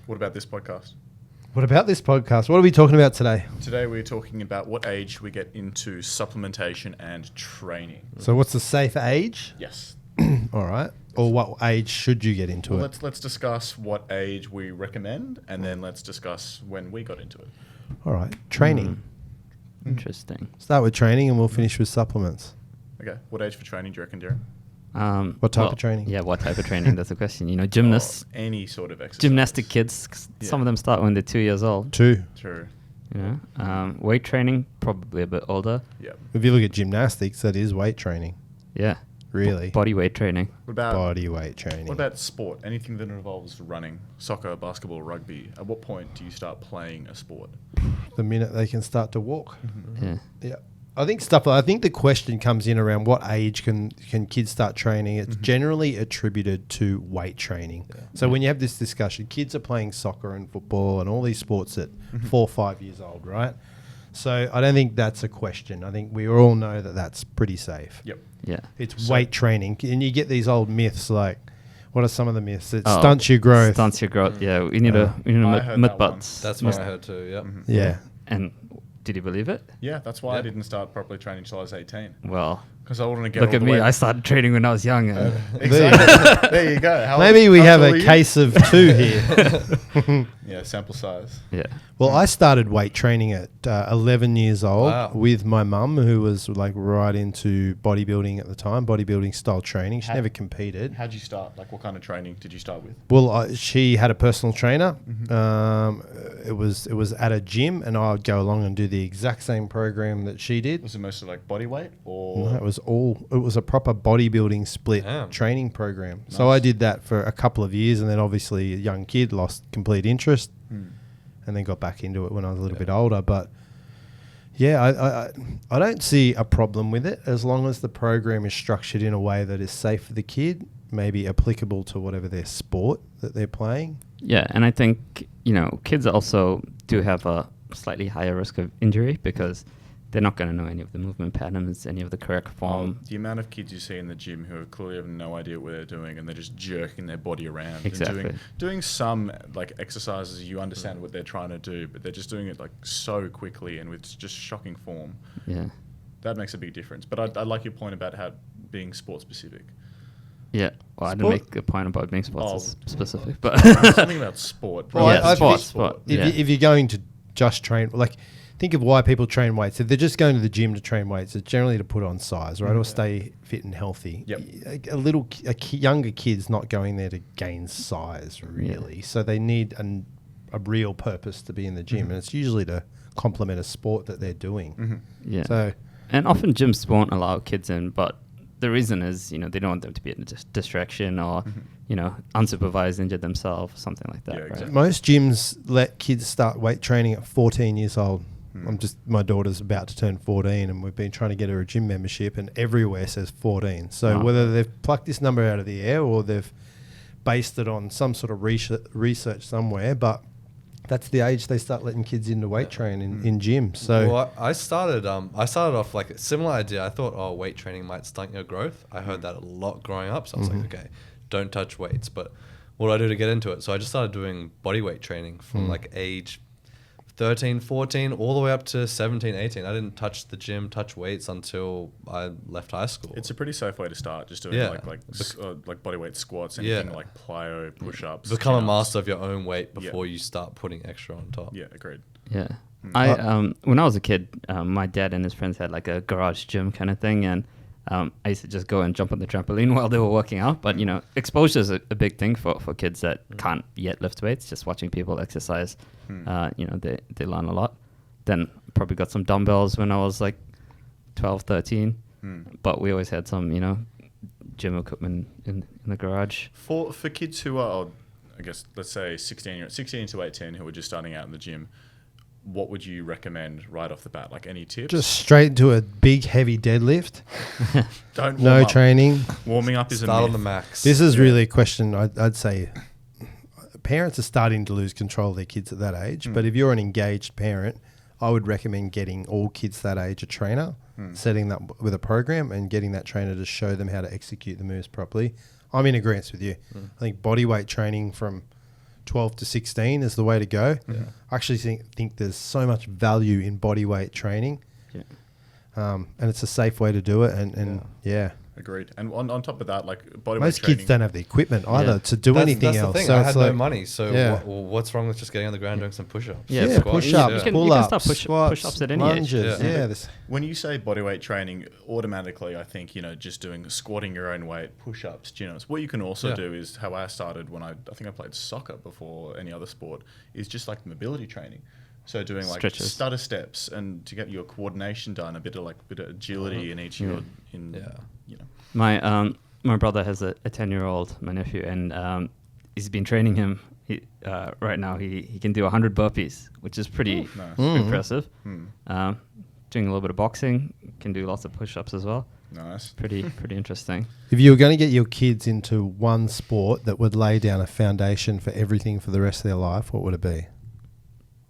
What about this podcast? What about this podcast? What are we talking about today? Today we're talking about what age we get into supplementation and training. So what's the safe age? Yes. All right. Or what age should you get into it? Let's discuss what age we recommend, and then let's discuss when we got into it. All right. Training. Interesting. Start with training and we'll finish with supplements. Okay. What age for training do you reckon, Darren? What type of training? Yeah, what type of training? That's the question. You know, gymnasts, Any sort of exercise. gymnastic kids. Some of them start when they're 2 years old. 2. True. You know, weight training probably a bit older. Yeah. If you look at gymnastics, that is weight training. Yeah. Really? Body weight training. What about Body weight training. What about sport? Anything that involves running, soccer, basketball, rugby. At what point do you start playing a sport? The minute they can start to walk. Yeah. Yeah. I think I think the question comes in around what age can kids start training. It's generally attributed to weight training. Yeah. So when you have this discussion, kids are playing soccer and football and all these sports at 4 or 5 years old, right? So I don't think that's a question. I think we all know that that's pretty safe. Yep. Yeah. It's weight training. And you get these old myths like, what are some of the myths? It stunts your growth. Stunts your growth. Yeah. We need a myth butts. That's what I heard too. Yeah. Yeah. And did you believe it? Yeah, that's why I didn't start properly training until I was 18. Well, Because I wanted to get look all at the me. way- I started training when I was young. Exactly. There you go. Maybe we have tall are a you? case of 2 here. Yeah, sample size. Yeah. Well, I started weight training at 11 years old Wow. with my mum, who was like right into bodybuilding at the time, bodybuilding style training. She never competed. How'd you start? Like, what kind of training did you start with? Well, she had a personal trainer. It was at a gym, and I would go along and do the exact same program that she did. Was it mostly like body weight or? No, it was a proper bodybuilding split Damn. training program. So I did that for a couple of years, and then obviously a young kid lost complete interest, and then got back into it when I was a little bit older. But yeah, I don't see a problem with it as long as the program is structured in a way that is safe for the kid, maybe applicable to whatever their sport that they're playing. Yeah. And I think, you know, kids also do have a slightly higher risk of injury because they're not going to know any of the movement patterns, any of the correct form. The amount of kids you see in the gym who clearly have no idea what they're doing and they're just jerking their body around. Exactly. And doing some like exercises, you understand what they're trying to do, but they're just doing it like so quickly and with just shocking form. Yeah. That makes a big difference. But I like your point about how being sport specific. Yeah. Well, I didn't make a point about being sports specific, but Something about sport. Well, yeah, I sport. If, Yeah. if you're going to just train, like, think of why people train weights. If they're just going to the gym to train weights, it's generally to put on size, right, or stay fit and healthy. Yep. Younger kid's not going there to gain size, really. So they need a real purpose to be in the gym, and it's usually to complement a sport that they're doing. Yeah. So And often gyms won't allow kids in, but the reason is, you know, they don't want them to be a distraction or, you know, unsupervised, injure themselves, something like that. Yeah, right? exactly. most gyms let kids start weight training at 14 years old. My daughter's about to turn 14, and we've been trying to get her a gym membership, and everywhere says 14. So whether they've plucked this number out of the air or they've based it on some sort of research somewhere, but that's the age they start letting kids into weight training in gyms. So Well, I started off like a similar idea. I thought, weight training might stunt your growth. I heard that a lot growing up. So I was like, okay, don't touch weights. But what do I do to get into it? So I just started doing body weight training from like age 13, 14, all the way up to 17, 18. I didn't touch the gym, touch weights until I left high school. It's a pretty safe way to start, just doing like bodyweight squats, anything like plyo, push-ups. Become a chin-ups. master of your own weight before you start putting extra on top. Yeah, agreed. Yeah. When I was a kid, my dad and his friends had like a garage gym kind of thing, and I used to just go and jump on the trampoline while they were working out. But, you know, exposure is a big thing for kids that can't yet lift weights. Just watching people exercise, you know, they learn a lot. Then probably got some dumbbells when I was like 12, 13. But we always had some, you know, gym equipment in the garage. For kids who are, I guess, let's say 16 to 18 who are just starting out in the gym, what would you recommend right off the bat? Like any tips? just straight into a big, heavy deadlift. Don't No warm up. training. Warming up is Start a on the myth. max. This is really a question. I'd say parents are starting to lose control of their kids at that age. But if you're an engaged parent, I would recommend getting all kids that age a trainer, setting that with a program and getting that trainer to show them how to execute the moves properly. I'm in agreement with you. I think body weight training from 12 to 16 is the way to go. I actually think there's so much value in body weight training. And it's a safe way to do it. And Agreed. And on top of that, like bodyweight most training, kids don't have the equipment either to do anything that's else. The thing. So I it's had like, no money, so what's wrong with just getting on the ground doing some push-ups? Yeah, push-ups, You pull-ups, can start squats, push-ups at any age. lunges. when you say bodyweight training, automatically I think, just doing squatting your own weight, push-ups, chin-ups. What you can also do is how I started when I think I played soccer before any other sport, is just like mobility training. So doing like Stretches. stutter steps and to get your coordination done, a bit of agility in each of your, My brother has a 10-year-old, my nephew, and he's been training him. Right now he can do 100 burpees, which is pretty impressive. Doing a little bit of boxing, can do lots of push-ups as well. Nice. Pretty interesting. If you were going to get your kids into one sport that would lay down a foundation for everything for the rest of their life, what would it be?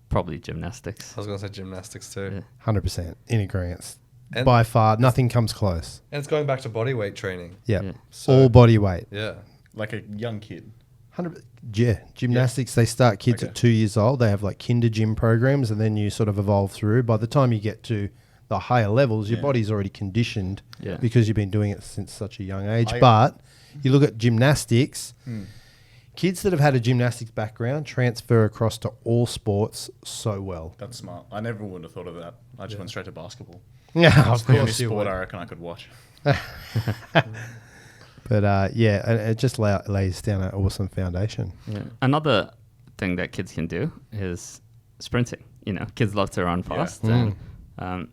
Probably gymnastics. I was going to say gymnastics too. Yeah. 100% in agreement. And By far, nothing comes close. And it's going back to body weight training. Yeah. So- All body weight. Yeah. Like a young kid. 100. Yeah, gymnastics. They start kids at 2 years old. They have like kinder gym programs, and then you sort of evolve through. By the time you get to the higher levels, your body's already conditioned because you've been doing it since such a young age. But you look at gymnastics. Kids that have had a gymnastics background transfer across to all sports so well. That's smart. I never would have thought of that. I just went straight to basketball. Yeah, It's of the only course you sport would. I reckon I could watch. But it just lays down an awesome foundation. Yeah. Another thing that kids can do is sprinting. Kids love to run fast, and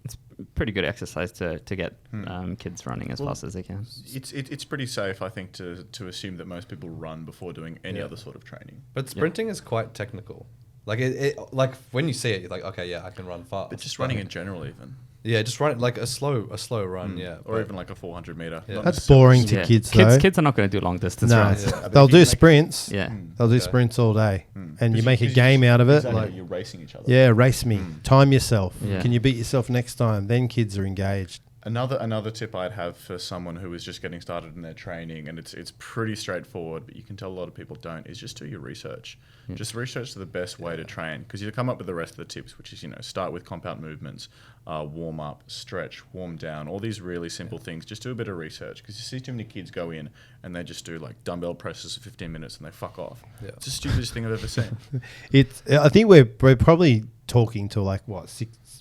it's pretty good exercise to get kids running as fast as they can. It's pretty safe, I think, to assume that most people run before doing any other sort of training. But sprinting is quite technical. Like like when you see it, you're like, okay, yeah, I can run fast. But just running in general, even. Yeah, just run it like a slow run, Or even like a 400 meter. Yeah. Not That's necessarily- boring to kids, though. Kids are not going to do long distance No, runs. Yeah. they'll But if do you make- sprints. Yeah. They'll do Yeah. sprints all day, and you 'Cause make a just- game out of it. Exactly, Like, you're racing each other. yeah, race me, time yourself. Yeah. Can you beat yourself next time? Then kids are engaged. Another tip I'd have for someone who is just getting started in their training, and it's pretty straightforward, but you can tell a lot of people don't, is just do your research. Just research the best way to train, because you come up with the rest of the tips, which is, start with compound movements, warm up, stretch, warm down, all these really simple things. Just do a bit of research, because you see too many kids go in and they just do like dumbbell presses for 15 minutes and they fuck off. Yeah. It's the stupidest thing I've ever seen. I think we're probably talking to like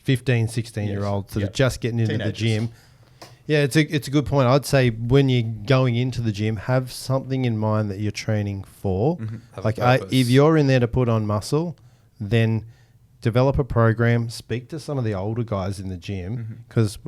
15, 16-year-olds that are just getting into Teenagers. the gym. Yeah, it's a good point. I'd say when you're going into the gym, have something in mind that you're training for. Have a Like purpose. if you're in there to put on muscle, then develop a program. Speak to some of the older guys in the gym, because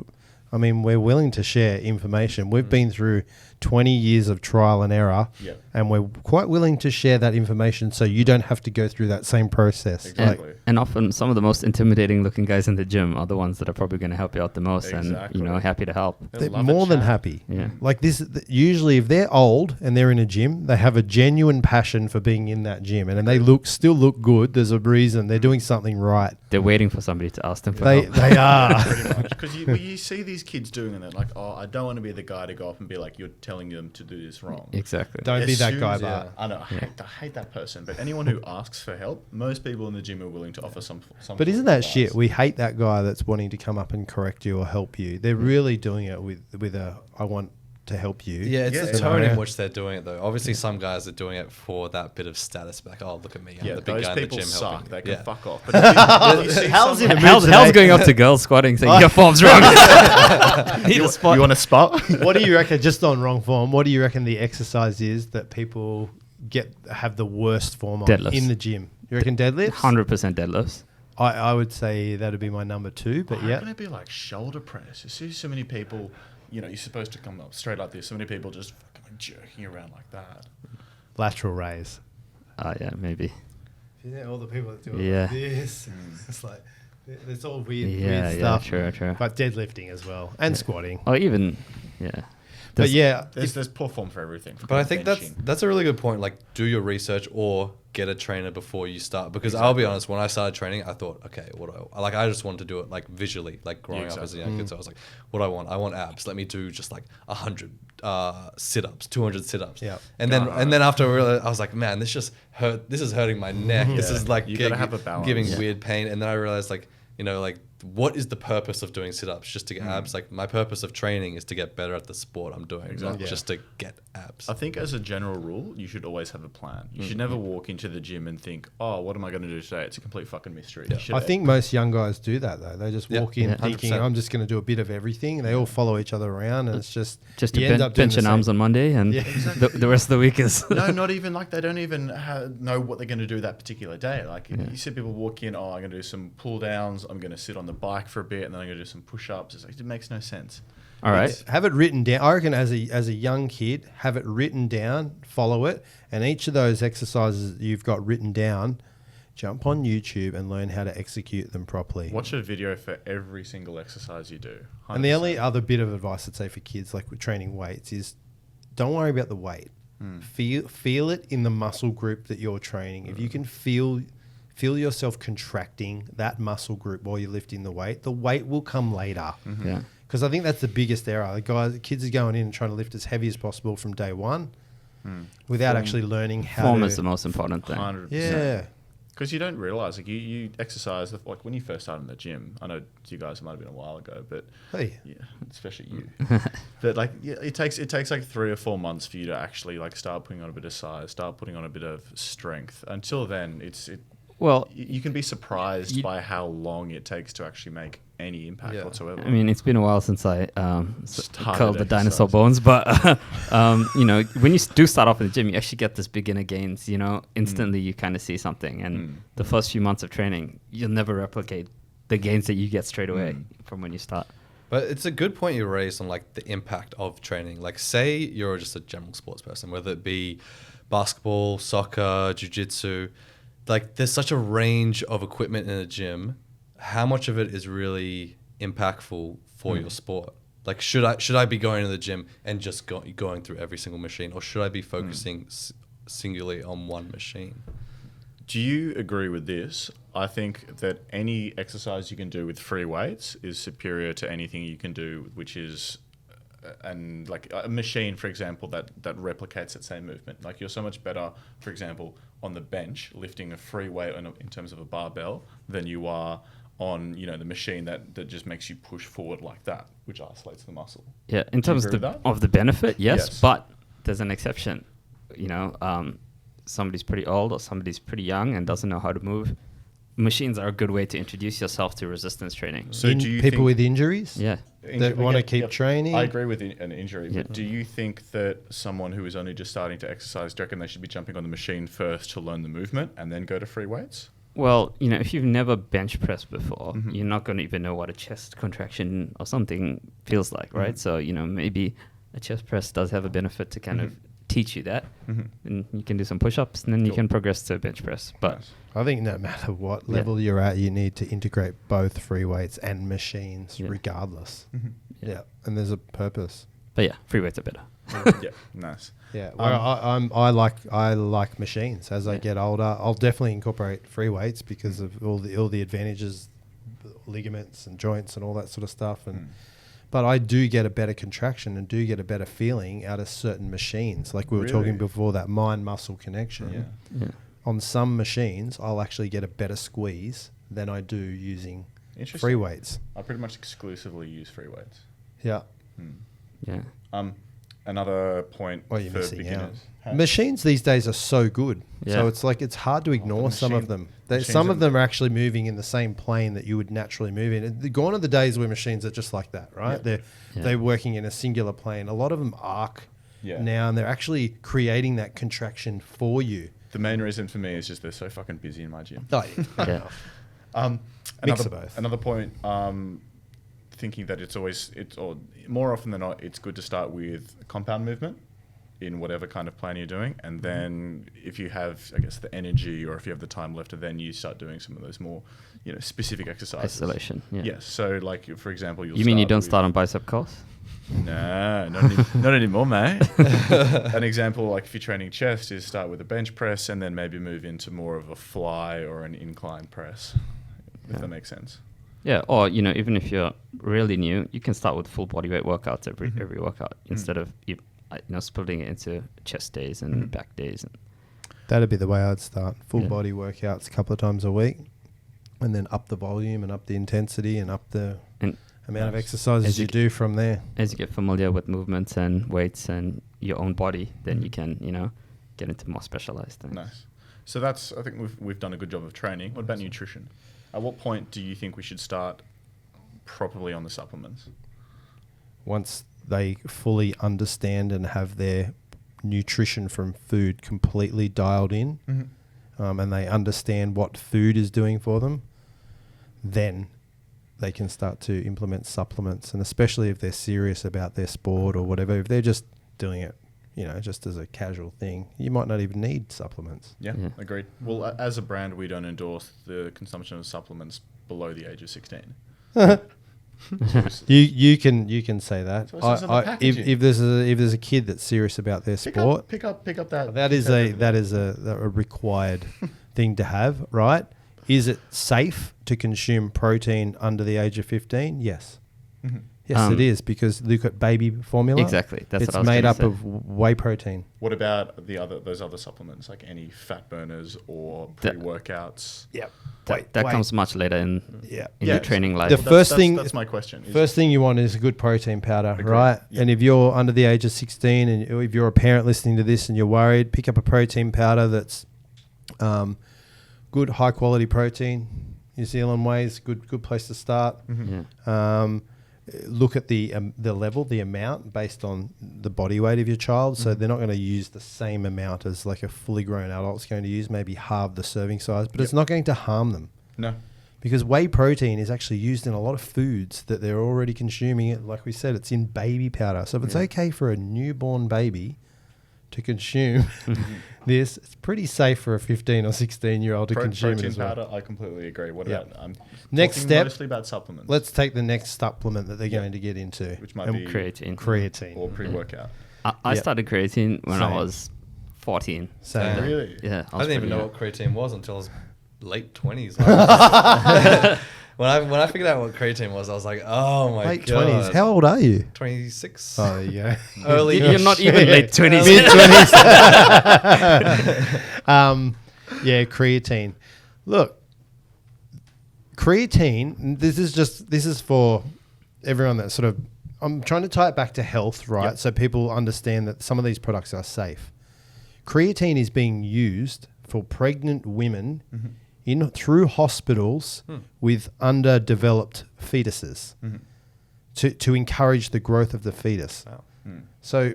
we're willing to share information. We've been through 20 years of trial and error, and we're quite willing to share that information so you don't have to go through that same process. Exactly. And often some of the most intimidating looking guys in the gym are the ones that are probably going to help you out the most Exactly. and, happy to help. They're love a more than chat. happy. Yeah. Like this, usually if they're old and they're in a gym, they have a genuine passion for being in that gym, and they still look good. There's a reason. They're doing something right. They're waiting for somebody to ask them for They help. they are. Pretty much. Because you see these kids doing it, and they're like, oh, I don't want to be the guy to go up and be like, you're telling them to do this wrong. Exactly. Don't be As that soon guy, as- Bart. I know. I hate that person. But anyone who asks for help, most people in the gym are willing to offer some. But isn't that shit? We hate that guy that's wanting to come up and correct you or help you. They're really doing it with a I want to help you. Yeah, it's Yeah, the tone yeah. in which they're doing it, though. Obviously, some guys are doing it for that bit of status back. Oh, look at me. I'm Yeah, the big those guy in the people gym suck. helping. They can Yeah. fuck off. But if you see How's someone- it- How's going up to girls squatting saying your form's wrong? Need a spot. You want a spot? What do you reckon? Just on wrong form. What do you reckon the exercise is that people have the worst form on Deadlifts. in the gym? You reckon deadlifts? 100% deadlifts. I would say that'd be my number 2. But I yeah, reckon it'd be like shoulder press. You see so many people, you're supposed to come up straight like this. So many people just fucking jerking around like that. lateral raise. Yeah, maybe. Yeah, all the people that do it like this. It's like it's all weird Yeah, stuff. true. But deadlifting as well and squatting. Or even, yeah. But yeah, there's poor form for everything. But I think benching. that's a really good point. Like, do your research or get a trainer before you start. Because I'll be honest, when I started training, I thought, okay, I just wanted to do it like visually, like growing up as a young kid. So I was like, what do I want? I want abs. Let me do just like 100 sit-ups, 200 sit-ups. Yeah. And then after I realized, I was like, man, this just hurt. This is hurting my neck. This is like You gotta have a balance. giving weird pain. And then I realized, like, you know, like, what is the purpose of doing sit-ups? Just to get abs? Like, my purpose of training is to get better at the sport I'm doing, not just to get abs. I think as a general rule, you should always have a plan. You should never walk into the gym and think, oh, what am I going to do today? It's a complete fucking mystery. I think most young guys do that though. They just walk in thinking, 100%. I'm just going to do a bit of everything. They all follow each other around, and it's just to you end up doing bench the and same. arms on Monday, and the rest of the week is No, not even like they don't even know what they're going to do that particular day. Like you see people walk in, oh, I'm going to do some pull downs. I'm going to sit on the bike for a bit, and then I'm going to do some push ups. It's like, it makes no sense. all right. Have it written down. I reckon as a young kid, have it written down, follow it, and each of those exercises that you've got written down, jump on YouTube and learn how to execute them properly. Watch a video for every single exercise you do. 100%. And the only other bit of advice I'd say for kids, like with training weights, is don't worry about the weight. Feel it in the muscle group that you're training. If you can feel yourself contracting that muscle group while you're lifting the weight will come later. Yeah. Because I think that's the biggest error. The kids are going in and trying to lift as heavy as possible from day one without actually learning how Form to... is the most important thing. 100%. Yeah. Because you don't realize, like you exercise, like when you first started in the gym. I know you guys might have been a while ago, but Hey. yeah, especially you. But like, yeah, it takes like 3 or 4 months for you to actually like start putting on a bit of size, start putting on a bit of strength. Until then, Well, you can be surprised by how long it takes to actually make any impact whatsoever. I mean, it's been a while since I Started curled the dinosaur exercise. bones, but you know, when you do start off in the gym, you actually get this beginner gains. You know, instantly you kind of see something, and the first few months of training, you'll never replicate the gains that you get straight away from when you start. But it's a good point you raised on like the impact of training. Like, say you're just a general sports person, whether it be basketball, soccer, jiu-jitsu. Like, there's such a range of equipment in a gym. How much of it is really impactful for your sport? Like, should I be going to the gym and just going through every single machine, or should I be focusing singularly on one machine? Do you agree with this? I think that any exercise you can do with free weights is superior to anything you can do, which is like a machine, for example, that replicates that same movement. Like, you're so much better, for example, on the bench lifting a free weight in terms of a barbell than you are on, you know, the machine that just makes you push forward like that, which isolates the muscle. Yeah, in terms agree with that? of the benefit, yes, Yes. but there's an exception. You know, somebody's pretty old or somebody's pretty young and doesn't know how to move. Machines are a good way to introduce yourself to resistance training. So do you people think with injuries? Yeah. That wanna keep training? I agree with an injury, Yeah. but do you think that someone who is only just starting to exercise, do you reckon they should be jumping on the machine first to learn the movement and then go to free weights? Well, you know, if you've never bench pressed before, you're not going to even know what a chest contraction or something feels like, right? So, you know, maybe a chest press does have a benefit to kind of teach you that. And you can do some push-ups, and then you can progress to bench press. But Nice. I think no matter what level you're at, you need to integrate both free weights and machines regardless. Yeah, and there's a purpose. yeah, free weights are better. Yeah, nice. Yeah, well, I like machines. As I get older, I'll definitely incorporate free weights because of all the advantages, ligaments and joints and all that sort of stuff. And but I do get a better contraction and do get a better feeling out of certain machines. Like we were Really? talking before, that mind-muscle connection. Yeah. On some machines, I'll actually get a better squeeze than I do using Interesting. free weights. I pretty much exclusively use free weights. Yeah. Yeah. Another point Well, you're for missing out. beginners. Huh? Machines these days are so good. Yeah. So it's like it's hard to ignore some of them. machines Some are- of them are actually moving in the same plane that you would naturally move in. Gone are the days where machines are just like that, right? They're working in a singular plane. A lot of them arc now, and they're actually creating that contraction for you. The main reason for me is just they're so fucking busy in my gym. Oh, yeah. Yeah. Mix of both. Another point, thinking that or more often than not, it's good to start with compound movement. in whatever kind of plan you're doing. And then if you have, I guess, the energy or if you have the time left, then you start doing some of those more, specific exercises. Isolation. Yeah. Yes. So like, for example, You mean you don't start on bicep curls? No, not anymore, mate. An example, like if you're training chest, is start with a bench press and then maybe move into more of a fly or an incline press, if that makes sense. Yeah, or even if you're really new, you can start with full body weight workouts every workout instead of splitting it into chest days and back days. That'd be the way I'd start. Full body workouts a couple of times a week, and then up the volume and up the intensity and up the amount of exercises you do from there. As you get familiar with movements and weights and your own body, then you can, get into more specialized things. Nice. So I think we've done a good job of training. What about nutrition? At what point do you think we should start properly on the supplements? Once they fully understand and have their nutrition from food completely dialed in, and they understand what food is doing for them, then they can start to implement supplements. And especially if they're serious about their sport or whatever, if they're just doing it, just as a casual thing, you might not even need supplements. Yeah, agreed. Well, as a brand, we don't endorse the consumption of supplements below the age of 16. You can say that. So it says on the packaging. If there's a kid that's serious about their sport, pick up that. that is a required thing to have, right? Is it safe to consume protein under the age of 15? Yes. Yes, it is, because look at baby formula. Exactly. That's it's what I was made gonna up say. of whey protein. What about those other supplements, like any fat burners or pre-workouts? Yep. That comes much later in your training life. The first thing, that's my question. First thing you want is a good protein powder, right? Yeah. And if you're under the age of 16 and if you're a parent listening to this and you're worried, pick up a protein powder that's good, high quality protein. New Zealand Whey's good place to start. Look at the level, the amount based on the body weight of your child. So they're not going to use the same amount as like a fully grown adult's going to use, maybe halve the serving size, but it's not going to harm them. No. Because whey protein is actually used in a lot of foods that they're already consuming. Like we said, it's in baby powder. So if it's okay for a newborn baby to consume this, it's pretty safe for a 15 or 16-year-old to consume it protein as well. powder, I completely agree. What about Next step, mostly about supplements. Let's take the next supplement that they're going to get into, which might be creatine. Or pre-workout. I started creatine when I was 14. Same. Really? Yeah. I didn't even know what creatine was until I was late 20s. When I figured out what creatine was, I was like, oh my late god. Late 20s. How old are you? 26. Oh, there you go. Early. You're not even late 20s. Mid-20s. Yeah, creatine. Look, creatine, this is for everyone that sort of, I'm trying to tie it back to health, right? Yep. So people understand that some of these products are safe. Creatine is being used for pregnant women through hospitals with underdeveloped fetuses to encourage the growth of the fetus. Wow. So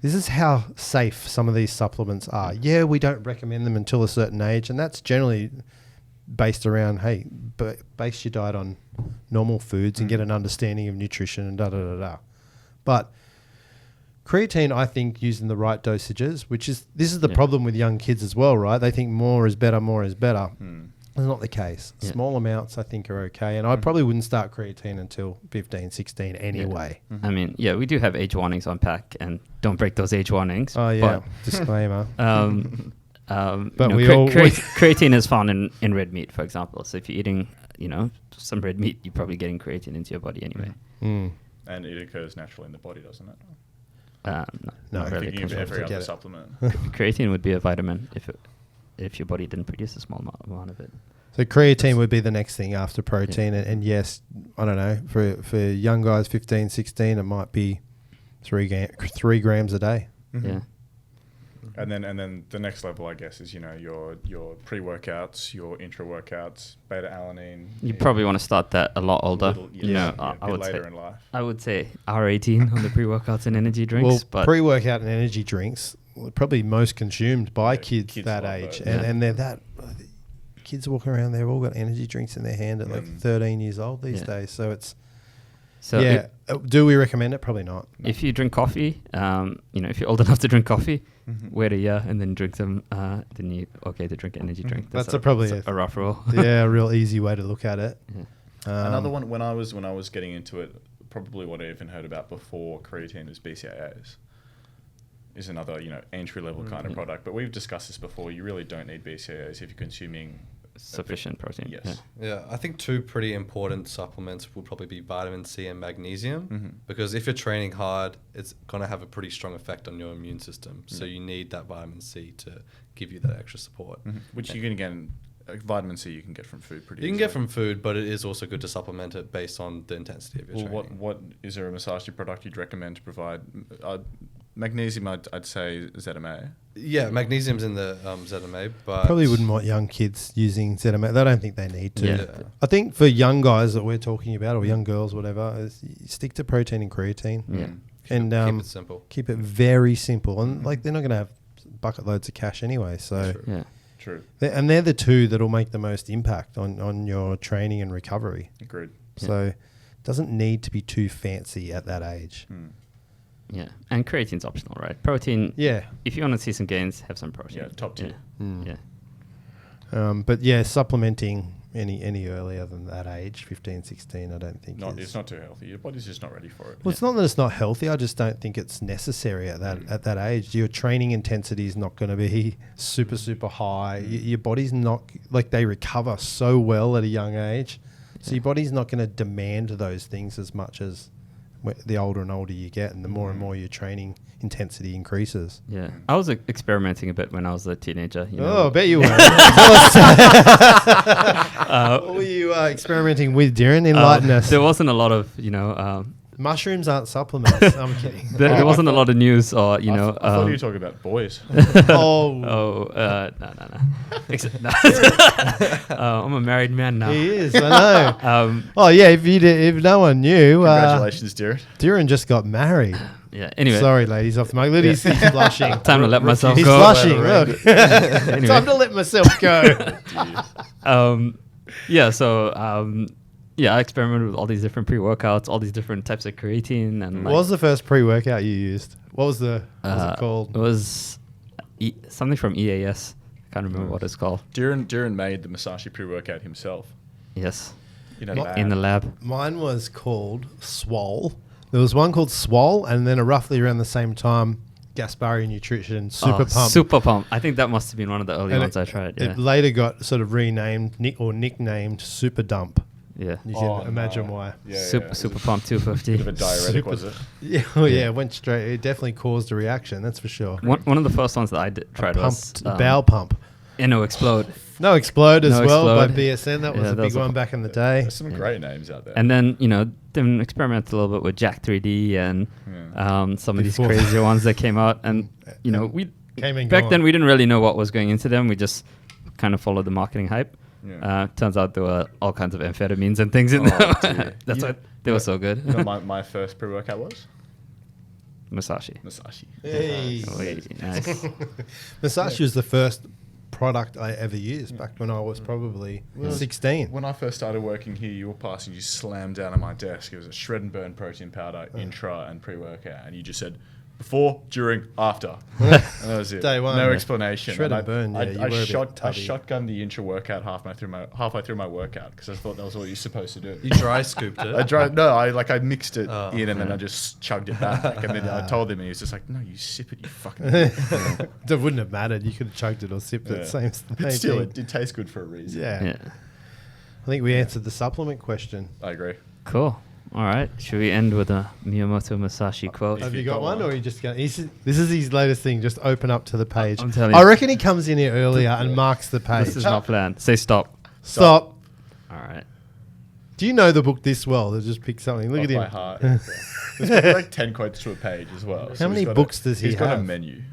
this is how safe some of these supplements are. Yeah, we don't recommend them until a certain age, and that's generally based around, hey, base your diet on normal foods and get an understanding of nutrition and da-da-da-da. But creatine, I think, used in the right dosages, this is the problem with young kids as well, right? They think more is better, more is better. That's not the case. Yeah. Small amounts, I think, are okay. And I probably wouldn't start creatine until 15, 16 anyway. I mean, we do have age warnings on pack, and don't break those age warnings. Oh, yeah. Disclaimer. Creatine is found in red meat, for example. So if you're eating, some red meat, you're probably getting creatine into your body anyway. And it occurs naturally in the body, doesn't it? No, not really. Thinking of every other supplement. Creatine would be a vitamin if your body didn't produce a small amount of it. So creatine would be the next thing after protein. And yes, I don't know, for young guys, 15, 16, it might be 3 grams a day. Yeah. And then the next level, I guess, is your pre-workouts, your intra-workouts, beta-alanine. You probably want to start that a lot older. I would later in life. I would say R18 on the pre-workouts and energy drinks. Well, but pre-workout and energy drinks are probably most consumed by kids that age. And they're that... Kids walking around, they've all got energy drinks in their hand at like 13 years old these days. So it's So yeah. Do we recommend it? Probably not. if you drink coffee, if you're old enough to drink coffee, wait a year and then drink them, then you're okay to drink energy drink. That's probably a rough rule. Yeah, a real easy way to look at it. Yeah. Another one when I was getting into it, probably what I even heard about before creatine was BCAAs. Is another entry level kind of product, but we've discussed this before. You really don't need BCAAs if you're consuming Sufficient protein. Yes. Yeah, I think two pretty important supplements will probably be vitamin C and magnesium, because if you're training hard, it's going to have a pretty strong effect on your immune system. So you need that vitamin C to give you that extra support. Which you can get, vitamin C you can get from food pretty You can easily. get from food, but it is also good to supplement it based on the intensity of your Well, training. what is there a Musashi product you'd recommend to provide? Magnesium, I'd say ZMA. Yeah, magnesium's in the ZMA, but Probably wouldn't want young kids using ZMA. They don't think they need to. Yeah. I think for young guys that we're talking about, or young girls, whatever, is you stick to protein and creatine. Yeah. And keep it simple. keep it very simple. And like they're not going to have bucket loads of cash anyway. So True. Yeah. True. and they're the two that'll make the most impact on your training and recovery. Agreed. So it doesn't need to be too fancy at that age. Yeah. And creatine's optional, right? Protein. Yeah. If you want to see some gains, have some protein. Yeah, top tier. Yeah. But yeah, supplementing any earlier than that age, 15, 16, I don't think It's not too healthy. Your body's just not ready for it. Well, it's not that it's not healthy. I just don't think it's necessary at that age. Your training intensity is not going to be super high. Your body's not like they recover so well at a young age, so your body's not going to demand those things as much as the older and older you get, and the more and more your training intensity increases. Yeah. I was experimenting a bit when I was a teenager. I bet you were. What were you experimenting with, Darren? Enlighten us. There wasn't a lot of, Mushrooms aren't supplements. I'm kidding. there wasn't a lot of news or, I thought you were talking about boys. no. I'm a married man now. He is, I know. If no one knew, Congratulations, Darren. Darren just got married. Yeah. Anyway. Sorry, ladies, off the mic. He's blushing. Time to let myself He's go. blushing. Look, Anyway. time to let myself go. I experimented with all these different pre-workouts, all these different types of creatine, and What was the first pre-workout you used? What was it called? It was something from EAS. I can't remember what it's called. Darren made the Musashi pre-workout himself. Yes, In a lab. in the lab. Mine was called Swole. There was one called Swole, and then roughly around the same time, Gaspari Nutrition Super Pump. Super Pump. I think that must have been one of the early And ones I tried. Yeah. It later got sort of renamed nicknamed Super Dump. Yeah. You can imagine why. Yeah, Super Pump 250. Bit of a diuretic, was it? Yeah, it went straight. It definitely caused a reaction, that's for sure. One of the first ones that I tried was Bowel Pump. Inno Explode. No Explode as No well Explode. by BSN. That was Yeah, a that big was a one back in the day. There's some great names out there. And then, then experimented a little bit with Jack 3D and some of these Before- crazier ones that came out. And, we Came and back gone. then we didn't really know what was going into them. We just kind of followed the marketing hype. Yeah. Turns out there were all kinds of amphetamines and things in them. That's why they were so good. You know what my first pre-workout was? Musashi. Hey. Oh, yeah, nice. Musashi was the first product I ever used back when I was probably 16. When I first started working here, you were passing, you slammed down on my desk. It was a shred and burn protein powder, intra and pre-workout. And you just said, before, during, after. And that was it. Day one. No Yeah. explanation. Shred and I burn, yeah, you I were a bit tubby. shotgunned the intra workout halfway through my workout because I thought that was what you're supposed to do. You dry scooped it. I mixed it Oh, in and then I just chugged it back. And then I told him and he was just like, no, you sip it, you fucking idiot." That wouldn't have mattered. You could have chugged it or sipped it. Yeah. Same But still, thing. it did taste good for a reason. Yeah. Yeah. I think we answered the supplement question. I agree. Cool. All right. Should we end with a Miyamoto Musashi quote? Have you you've got got one, one. or are you just going? This is his latest thing. Just open up to the page. I'm telling I you. reckon he comes in here earlier and marks the page. This is not planned. Say stop. Stop. All right. Do you know the book this well? They just pick something. Look Off at him. by heart. There's probably like 10 quotes to a page as well. How many he's got books does he He's got a have? menu.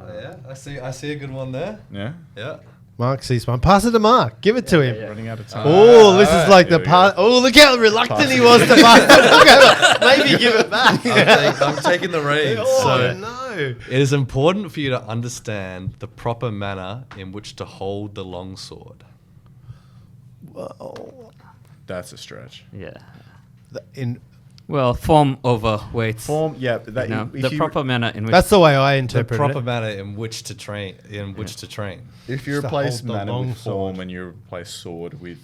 Oh, yeah, I see a good one there. Yeah? Yeah. Mark sees one. Pass it to Mark. Give it to him. Running out of time. Oh, this is like Here the we go. part. Oh, look how reluctant he was to pass it. Maybe give it back. I'm taking the reins. Oh, So no. it is important for you to understand the proper manner in which to hold the longsword. Whoa. That's a stretch. Yeah. in. Well, form over weight. Form, yeah. But that, The proper manner in which. That's the way I The interpret proper it. manner in which to train. Which to train. If you Just to replace hold the manner long with form sword. and you replace sword with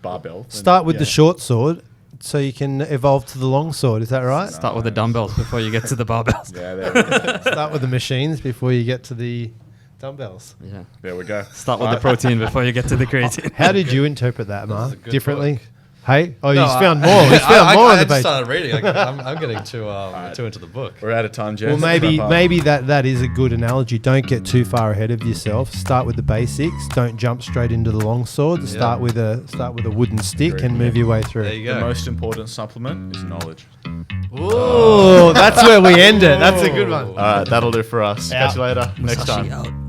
barbell, then Start with yeah. the short sword, so you can evolve to the long sword. Is that right? Start with the dumbbells before you get to the barbells. Yeah, there we go. Start with the machines before you get to the dumbbells. Yeah. There we go. Start with the protein before you get to the creatine. How did you interpret that, That was a Mark? good Differently? book. Hey? Oh, No, he's found more. He's found I more in the just base. started reading. I'm getting too into the book. We're out of time, Jess. Well, maybe Wrap up. maybe that is a good analogy. Don't get too far ahead of yourself. Start with the basics. Don't jump straight into the long sword. Yeah. Start with a wooden stick and move your way through. There you The go. most important supplement is knowledge. Oh, that's where we end it. That's a good one. All right, that'll do for us. Out. Catch you later. Next Musashi time. out.